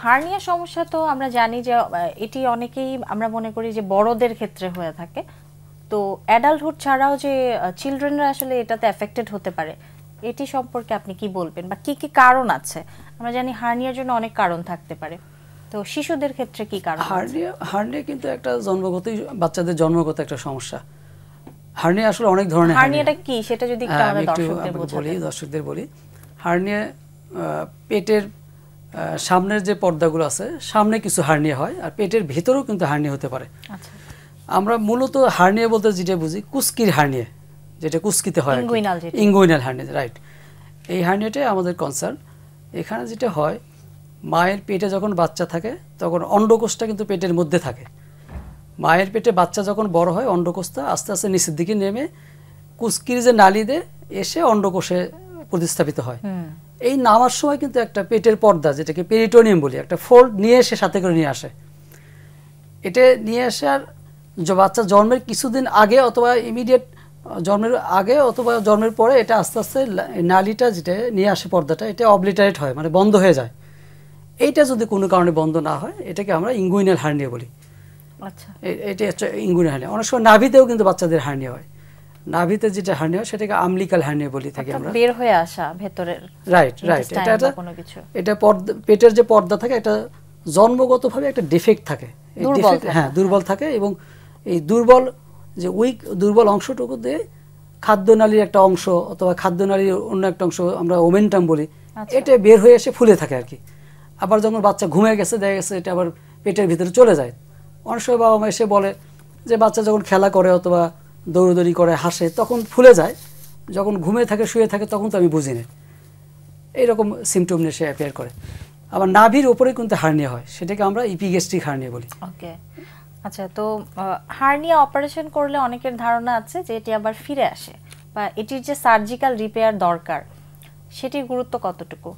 Hernia সমস্যা তো আমরা জানি যে এটি অনেকেই আমরা মনে করি যে বড়দের ক্ষেত্রে হয়ে থাকে, তো অ্যাডাল্টহুড ছাড়াও যে চিলড্রেনরা আসলে এটাতে এফেক্টেড হতে পারে, এটি সম্পর্কে আপনি কি বলবেন বা কি কি কারণ আছে? আমরা জানি হার্নিয়ার জন্য অনেক কারণ থাকতে পারে, তো শিশুদের ক্ষেত্রে কি কারণ? হার্নিয়া কিন্তু একটা জন্মগতই, বাচ্চাদের জন্মগত একটা সমস্যা। হার্নিয়া আসলে অনেক ধরনের। হার্নিয়াটা কি সেটা যদি একটু আমাদের দর্শকদের বলি। হার্নিয়া পেটের সামনের যে পর্দাগুলো আছে, সামনে কিছু হার্নিয়া হয়, আর পেটের ভেতরেও কিন্তু হার্নিয়া হতে পারে। আচ্ছা, আমরা মূলত হার্নিয়া বলতে যেটা বুঝি কুস্কির হার্নিয়া, যেটা কুস্কিতে হয়, ইনগুইনাল হার্নিয়া, রাইট। এই হার্নিয়াটাই আমাদের কনসার্ন। এখানে যেটা হয়, মায়ের পেটে যখন বাচ্চা থাকে তখন অন্ডকোষটা কিন্তু পেটের মধ্যে থাকে। মায়ের পেটে বাচ্চা যখন বড় হয়, অন্ডকোষটা আস্তে আস্তে নিচের দিকে নেমে কুস্কির যে নালীতে এসে অন্ডকোষে প্রতিস্থাপিত হয়। এই নামার সময় কিন্তু একটা পেটের পর্দা, যেটাকে পেরিটোনিয়াম বলি, একটা ফোল্ড নিয়ে এসে সাথে করে নিয়ে আসে। এটা নিয়ে আসে, আর বাচ্চা জন্মের কিছুদিন আগে অথবা ইমিডিয়েট জন্মের আগে অথবা জন্মের পরে এটা আস্তে আস্তে নালীটা যেটা নিয়ে আসে, পর্দাটা, এটা অবলিটারেট হয়, মানে বন্ধ হয়ে যায়। এইটা যদি কোনো কারণে বন্ধ না হয়, এটাকে আমরা ইনগুইনাল হার্নিয়া বলি। আচ্ছা, এটা হচ্ছে ইনগুইনাল হার্নিয়া। অনেক সময় নাভিতেও কিন্তু বাচ্চাদের হার্নিয়া হয়। নাভিতে যেটা হার্নিয়া হয় সেটাকে আমলিকাল হার্নিয়া বলি থাকি আমরা, বের হয়ে আসা ভেতরের। রাইট। এটা পেটের যে পর্দা থাকে, এটা জন্মগতভাবে একটা ডিফেক্ট থাকে, দুর্বল থাকে, এবং এই দুর্বল অংশটুকু দিয়ে খাদ্যনালীর একটা অংশ অথবা খাদ্যনালীর অন্য একটা অংশ আমরা ওমেন্টাম বলি, এটা বের হয়ে এসে ফুলে থাকে আর কি। আবার যখন বাচ্চা ঘুমিয়ে গেছে, দেখা গেছে এটা আবার পেটের ভিতরে চলে যায়। অনেক সময় বাবা মা এসে বলে যে বাচ্চা যখন খেলা করে অথবা দৌড়দৌড়ি করে, হাসে, তখন ফুলে যায়, যখন ঘুমিয়ে থাকে, শুয়ে থাকে, তখন তো আমি বুঝি না। এইরকম সিমটম নিয়ে সে অ্যাপিয়ার করে। আবার নাভির উপরে কিন্তু হার্নিয়া হয়, সেটাকে আমরা ইপিগ্যাস্ট্রিক হার্নিয়া বলি। ওকে, আচ্ছা। তো হার্নিয়া অপারেশন করলে অনেকের ধারণা আছে যে এটি আবার ফিরে আসে, বা এটির যে সার্জিক্যাল রিপেয়ার দরকার সেটির গুরুত্ব কতটুকু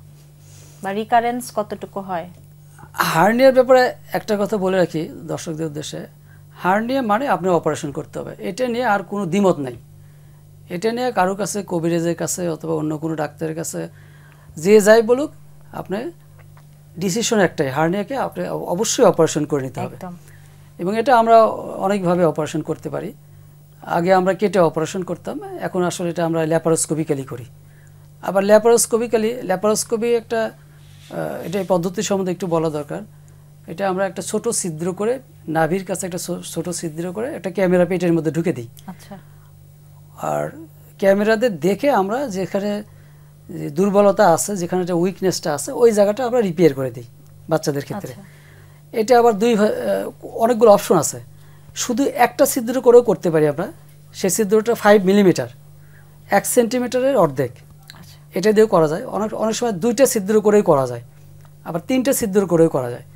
বা রিকারেন্স কতটুকু হয়? হার্নিয়ার ব্যাপারে একটা কথা বলে রাখি দর্শকদের উদ্দেশ্যে, হার্নিয়া মানে আপনি অপারেশন করতে হবে, এটা নিয়ে আর কোনো দ্বিমত নাই। এটা নিয়ে কারো কাছে, কবিরাজের কাছে অথবা অন্য কোনো ডাক্তারের কাছে যে যাই বলুক, আপনি ডিসিশন একটাই, হার্নিয়াকে আপনি অবশ্যই অপারেশন করে নিতে হবে। এবং এটা আমরা অনেকভাবে অপারেশন করতে পারি। আগে আমরা কেটে অপারেশন করতাম, এখন আসলে এটা আমরা ল্যাপারোস্কোপিক্যালি করি। আবার ল্যাপারোস্কোপি একটা, এটা এই পদ্ধতি সম্বন্ধে একটু বলা দরকার। এটা আমরা একটা ছোট ছিদ্র করে, নাভির কাছে একটা ছোট ছিদ্র করে একটা ক্যামেরা পেটের মধ্যে ঢুকে দিই। আচ্ছা, আর ক্যামেরাতে দেখে আমরা যেখানে দুর্বলতা আছে, যেখানে একটা উইকনেসটা আছে, ওই জায়গাটা আমরা রিপেয়ার করে দিই বাচ্চাদের ক্ষেত্রে। এটা আবার অনেকগুলো অপশন আছে। শুধু একটা ছিদ্র করেও করতে পারি আমরা, সেই ছিদ্রটা 5 মিলিমিটার, 1 সেন্টিমিটারের অর্ধেক, এটা দিয়েও করা যায়। অনেক সময় 2টা ছিদ্র করেও করা যায়, আবার 3টে ছিদ্র করেও করা যায়।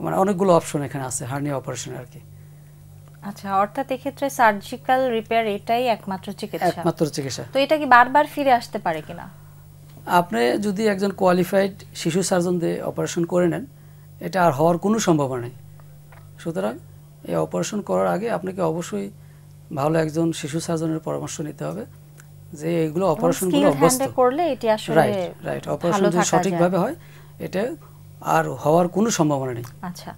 মানে অনেকগুলো অপশন এখানে আছে হার্নিয়া অপারেশন আর কি। আচ্ছা, অর্থাৎ এক্ষেত্রে সার্জিক্যাল রিপেয়ার এটাই একমাত্র চিকিৎসা। তো এটা কি বারবার ফিরে আসতে পারে কিনা? আপনি যদি একজন কোয়ালিফাইড শিশু সার্জন দিয়ে অপারেশন করে নেন, এটা আর হওয়ার কোনো সম্ভাবনা নেই। সুতরাং এই অপারেশন করার আগে আপনাকে অবশ্যই ভালো একজন শিশু সার্জনের পরামর্শ নিতে হবে, যে এইগুলো অপারেশনগুলো অভ্যস্ত করলে এটি আসলে রাইট অপারেশন যদি সঠিকভাবে হয়, এটা আর হওয়ার কোনো সম্ভাবনা নেই। আচ্ছা।